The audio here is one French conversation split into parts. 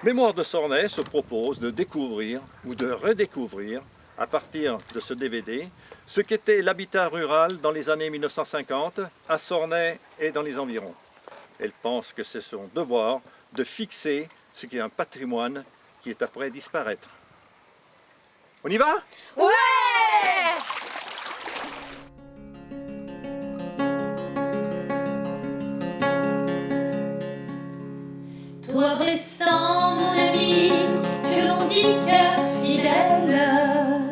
Mémoire de Sornay se propose de découvrir ou de redécouvrir, à partir de ce DVD, ce qu'était l'habitat rural dans les années 1950 à Sornay et dans les environs. Elle pense que c'est son devoir de fixer ce qui est un patrimoine qui est après disparaître. On y va? Ouais! Toi Bressan, mon ami, que l'on dit cœur fidèle,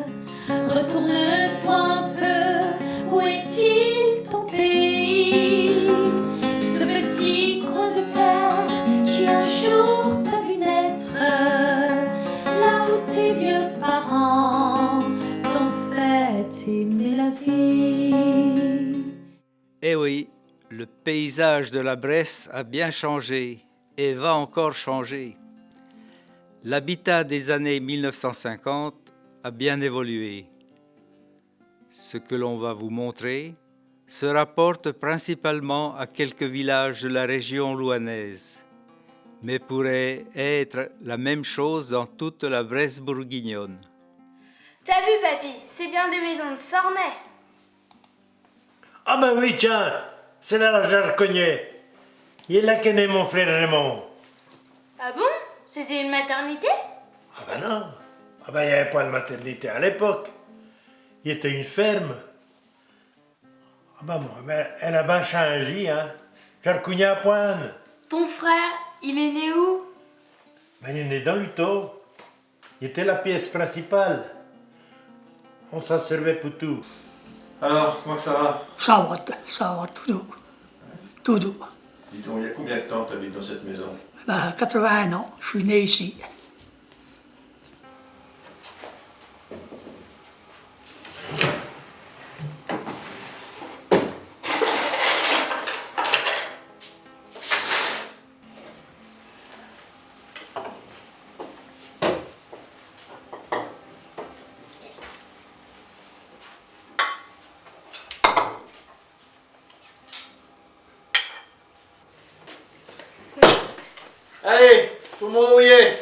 retourne-toi un peu, où est-il ton pays? Ce petit coin de terre qui un jour t'a vu naître, là où tes vieux parents t'ont fait aimer la vie. Eh oui, le paysage de la Bresse a bien changé et va encore changer. L'habitat des années 1950 a bien évolué. Ce que l'on va vous montrer se rapporte principalement à quelques villages de la région louhannaise, mais pourrait être la même chose dans toute la Bresse bourguignonne. T'as vu, papy? C'est bien des maisons de Sornay. Ah ben oui, tiens, c'est là que je le reconnais. Il est là qu'est né mon frère Raymond. Ah bon? C'était une maternité? Ah ben non. Ah ben il n'y avait pas de maternité à l'époque. Il était une ferme. Ah ben moi, mais elle a bien changé, hein. Je le connais à Pointe. Ton frère, il est né où? Mais il est né dans l'Uto. Il était la pièce principale. On s'en servait pour tout. Alors, comment ça va? Ça va, tout doux. Tout doux. Dis donc, il y a combien de temps tu habites dans cette maison? 81 ans, je suis né ici. Allez, tout le monde mouillé.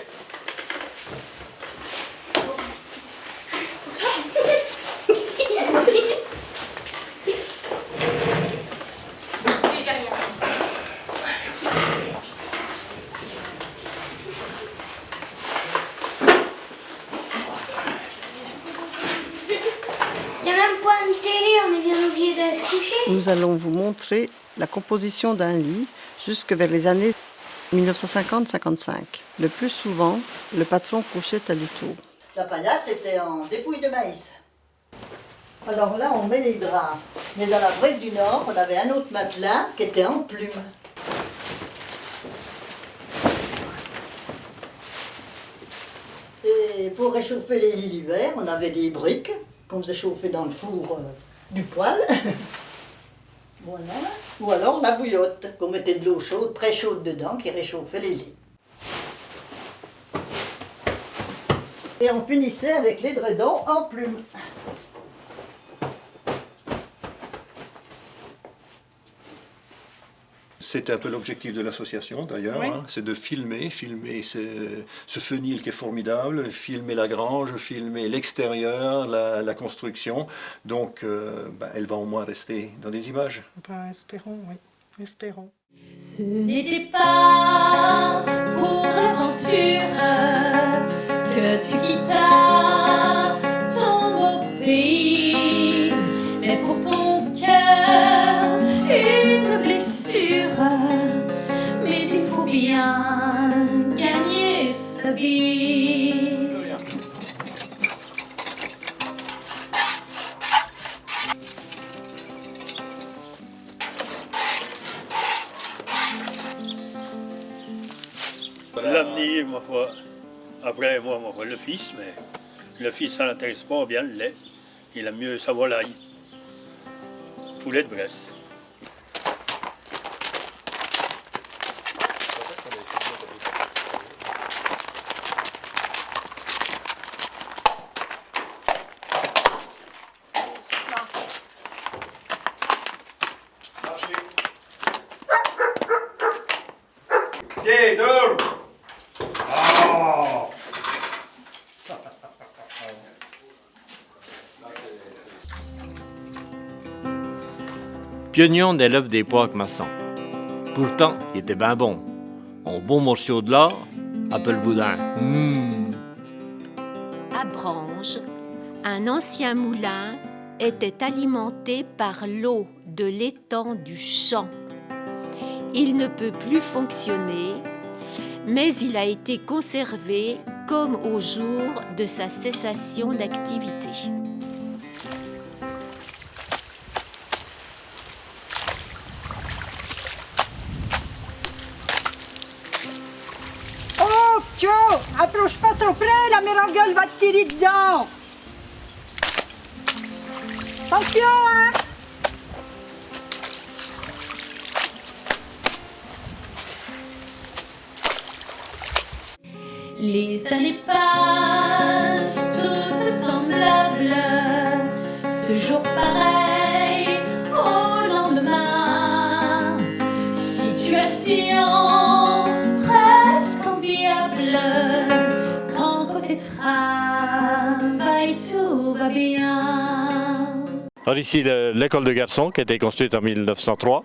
Il y a même pas une télé, on est bien obligé d'aller se coucher. Nous allons vous montrer la composition d'un lit jusque vers les années 1950-55. Le plus souvent, le patron couchait à l'Uto. La paillasse, c'était en dépouille de maïs. Alors là, on met les draps. Mais dans la Bresse du Nord, on avait un autre matelas qui était en plume. Et pour réchauffer les lits l'hiver, on avait des briques qu'on faisait chauffer dans le four du poêle. Voilà. Ou alors la bouillotte, qu'on mettait de l'eau chaude, très chaude dedans, qui réchauffait les lits. Et on finissait avec l'édredon en plume. C'était un peu l'objectif de l'association d'ailleurs, Oui. hein, c'est de filmer ce fenil qui est formidable, filmer la grange, filmer l'extérieur, la construction. Donc elle va au moins rester dans les images. Ben, espérons, oui. Espérons. Ce n'était pas pour l'aventure que tu quittas ton beau pays, mais pour ton cœur, une blessure. Mais il faut bien gagner sa vie. L'avenir, ma foi. Après, moi, ma foi, le fils, mais le fils, ça n'intéresse pas bien le lait. Il aime mieux sa volaille. Poulet de Bresse. Tiens, tourne! Ah. Piognon n'élève des pois que maçon. Pourtant, il était bien bon. Un bon morceau de lard, appelle le boudin. À Branges, un ancien moulin était alimenté par l'eau de l'étang du champ. Il ne peut plus fonctionner, mais il a été conservé comme au jour de sa cessation d'activité. Oh, Joe, approche pas trop près, la mérangueule va te tirer dedans. Attention, hein. Les années passent, toutes semblables, ce jour pareil au lendemain. Situation presque enviable, quand côté travail tout va bien. Alors ici, l'école de garçons qui a été construite en 1903.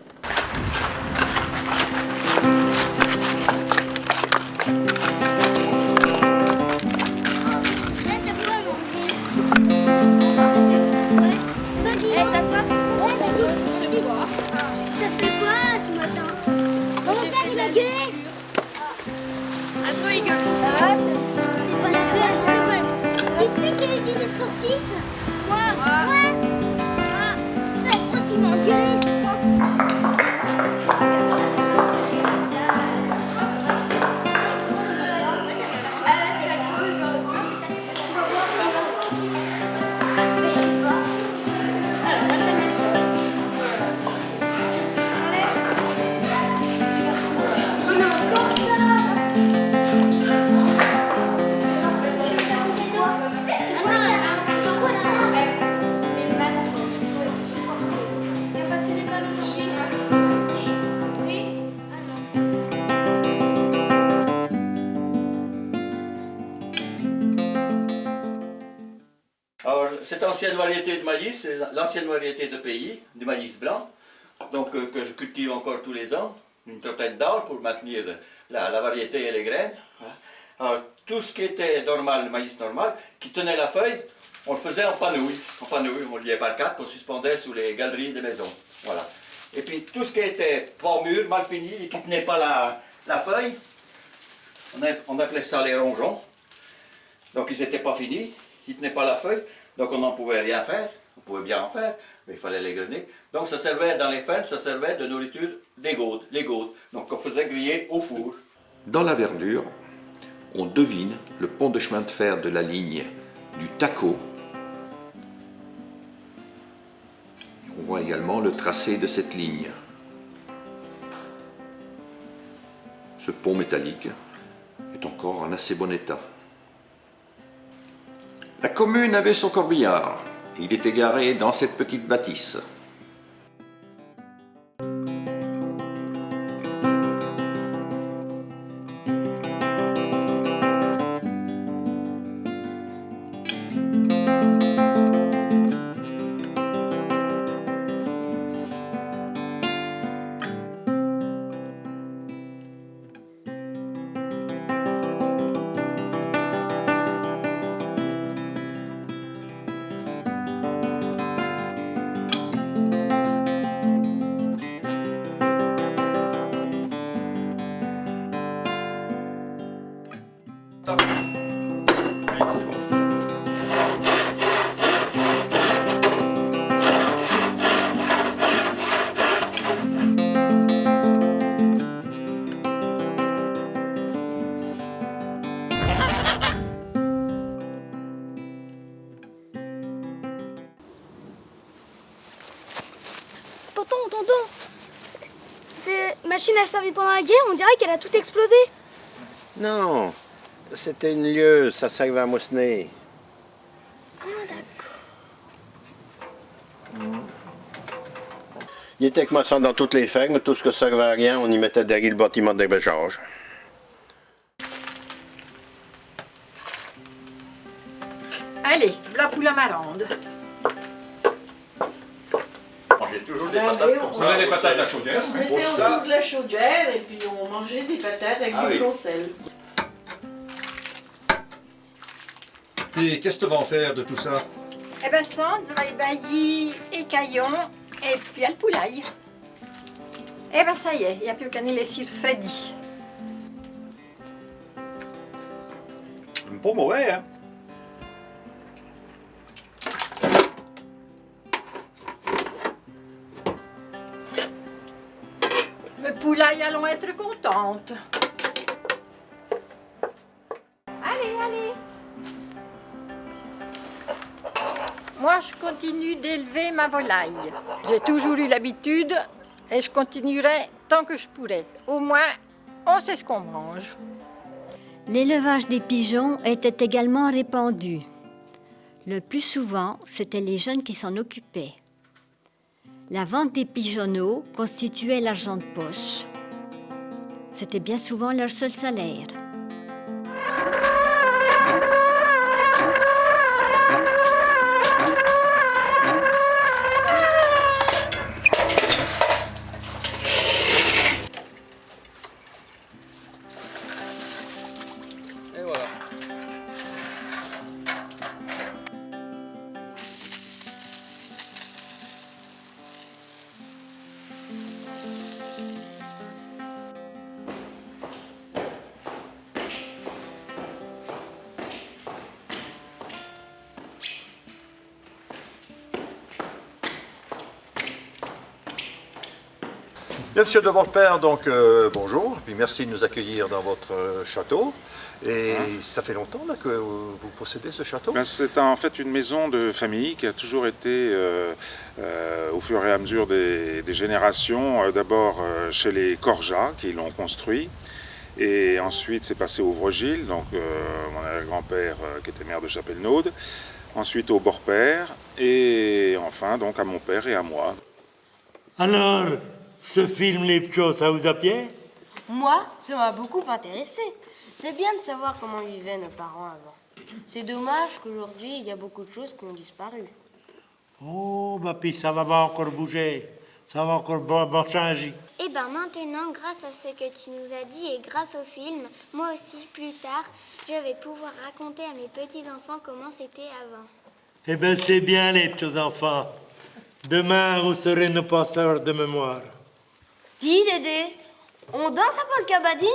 Cette ancienne variété de maïs, c'est l'ancienne variété de pays, du maïs blanc, donc que je cultive encore tous les ans, une trentaine d'arbres pour maintenir la variété et les graines. Alors, tout ce qui était normal, le maïs normal, qui tenait la feuille, on le faisait en panouille. En panouille, on le liait par quatre, qu'on suspendait sous les galeries des maisons. Voilà. Et puis tout ce qui était pas mûr, mal fini, et qui ne tenait pas la feuille, on appelait ça les rongeons. Donc ils n'étaient pas finis, ils ne tenaient pas la feuille. Donc on n'en pouvait rien faire, on pouvait bien en faire, mais il fallait les grainer. Donc ça servait dans les fermes, ça servait de nourriture des gaudes, les gaudes. Donc on faisait griller au four. Dans la verdure, on devine le pont de chemin de fer de la ligne du Taco. On voit également le tracé de cette ligne. Ce pont métallique est encore en assez bon état. La commune avait son corbillard. Il était garé dans cette petite bâtisse. Tonton, cette machine a servi pendant la guerre, on dirait qu'elle a tout explosé. Non, c'était une lieuse, ça servait à moissonner. Ah, d'accord. Il était comme ça dans toutes les fermes, tout ce que ça servait à rien, on y mettait derrière le bâtiment d'hébergeage. Allez, voilà pour la marande. mangez toujours des Ah, patates mais comme on- ça. on- Les patates à chaudière. On se mettait autour de la chaudière et puis on mangeait des patates avec Ah du oui. gros sel. Et qu'est-ce que tu vas en faire de tout ça? Eh ben, sonst vai baillir et caillon et puis le poulaille. Eh ben, ça y est, il n'y a plus qu'à nous laisser Freddy. Pas mauvais, hein? Me poulaille allons être contente. Allez, allez. Moi, je continue d'élever ma volaille. J'ai toujours eu l'habitude et je continuerai tant que je pourrai. Au moins, on sait ce qu'on mange. L'élevage des pigeons était également répandu. Le plus souvent, c'étaient les jeunes qui s'en occupaient. La vente des pigeonneaux constituait l'argent de poche. C'était bien souvent leur seul salaire. Et voilà. Bien, monsieur de Beaupère, donc bonjour, puis merci de nous accueillir dans votre château. Et ça fait longtemps là, que vous possédez ce château? Ben, c'est en fait une maison de famille qui a toujours été, au fur et à mesure des générations, d'abord chez les Corjat qui l'ont construit, et ensuite c'est passé au Vrogil, donc mon arrière-grand-père qui était maire de Chapelle-Naude, ensuite au Beaupère, et enfin donc à mon père et à moi. Alors, ce film Les Pchos, ça vous a plu? Moi, ça m'a beaucoup intéressé. C'est bien de savoir comment vivaient nos parents avant. C'est dommage qu'aujourd'hui, il y a beaucoup de choses qui ont disparu. Oh, bah puis ça va encore bouger. Ça va encore changer. Et ben maintenant, grâce à ce que tu nous as dit et grâce au film, moi aussi, plus tard, je vais pouvoir raconter à mes petits-enfants comment c'était avant. Eh bien, c'est bien, les petits enfants. Demain, vous serez nos passeurs de mémoire. Dis, Dédé, on danse à Polkabadine?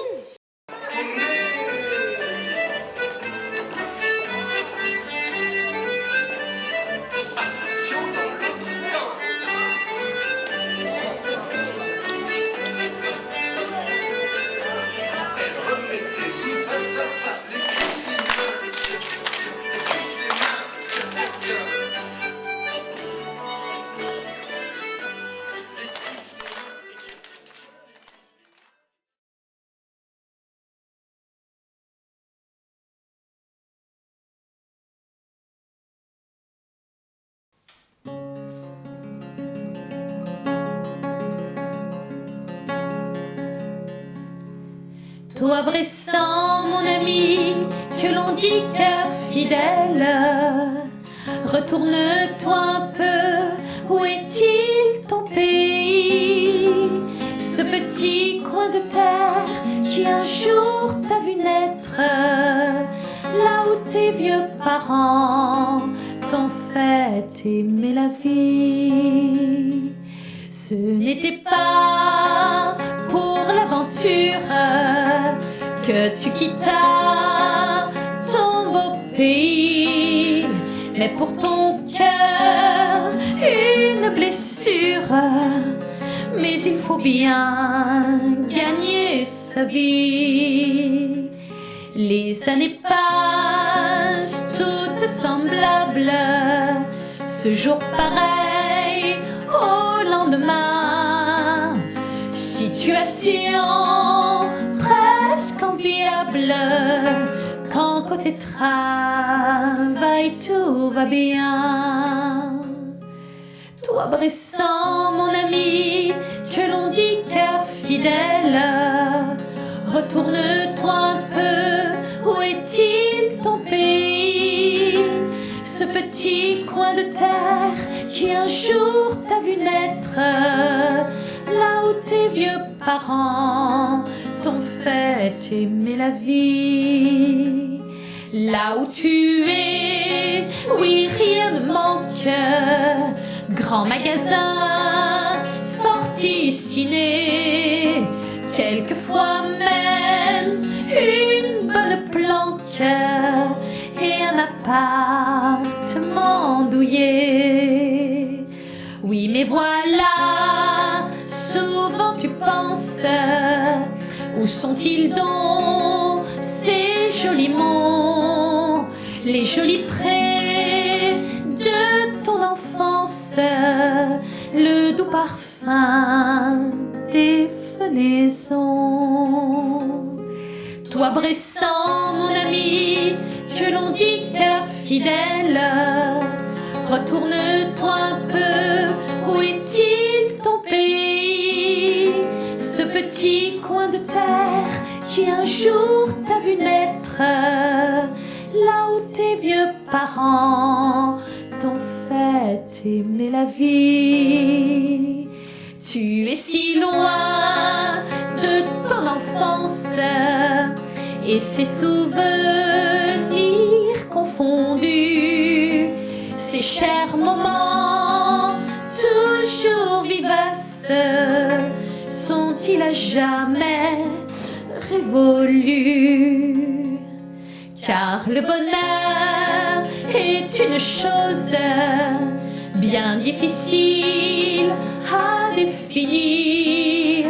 Toi Bressan, mon ami, que l'on dit cœur fidèle, retourne-toi un peu, où est-il ton pays? Ce petit coin de terre qui un jour t'a vu naître, là où tes vieux parents t'ont fait aimer la vie. Ce n'était pas pour l'aventure que tu quittas ton beau pays, mais pour ton cœur une blessure. Mais il faut bien gagner sa vie. Les années passent toutes semblables, ce jour pareil au lendemain. Situation presque enviable, quand côté travail tout va bien. Toi Bressan, mon ami, que l'on dit cœur fidèle, retourne-toi un peu, où est-il ton pays? Ce petit petit coin de terre qui un jour t'a vu naître, là où tes vieux parents t'ont fait aimer la vie. Là où tu es, oui, rien ne manque, grand magasin, sortie ciné, quelquefois même une bonne planque et un appartement douillet. Oui, mais voilà, souvent tu penses, où sont-ils donc ces jolis mots, les jolis prés de ton enfance, le doux parfum des fenaisons. Toi Bressan, mon ami, que l'on dit cœur fidèle, retourne-toi un peu, où est-il ton pays? Ce petit coin de terre qui un jour t'a vu naître, là où tes vieux parents t'ont fait aimer la vie. Tu es si loin de ton enfance et ses souvenirs confondus, ces chers moments toujours vivaces, sont-ils à jamais révolus? Car le bonheur est une chose bien difficile à définir,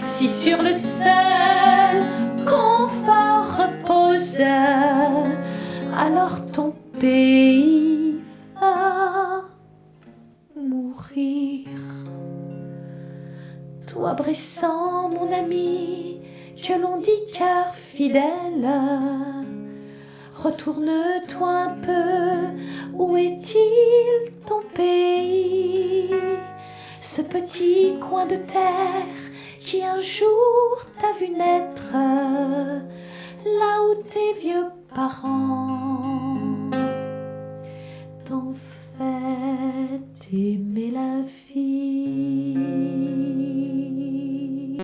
si sur le seul confort repose, alors ton pays va mourir. Toi Bressan, mon ami, que l'on dit cœur fidèle, retourne-toi un peu, où est-il ton pays? Ce petit coin de terre qui un jour t'a vu naître, là où tes vieux parents